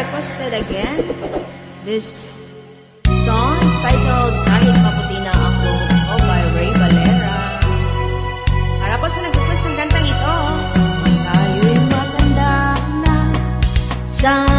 requested again. This song is titled Kahit Maputi na ang buhok ko by Ray Valera. Para po sa nag-request ng kantang ito. Tayo'y matanda na sa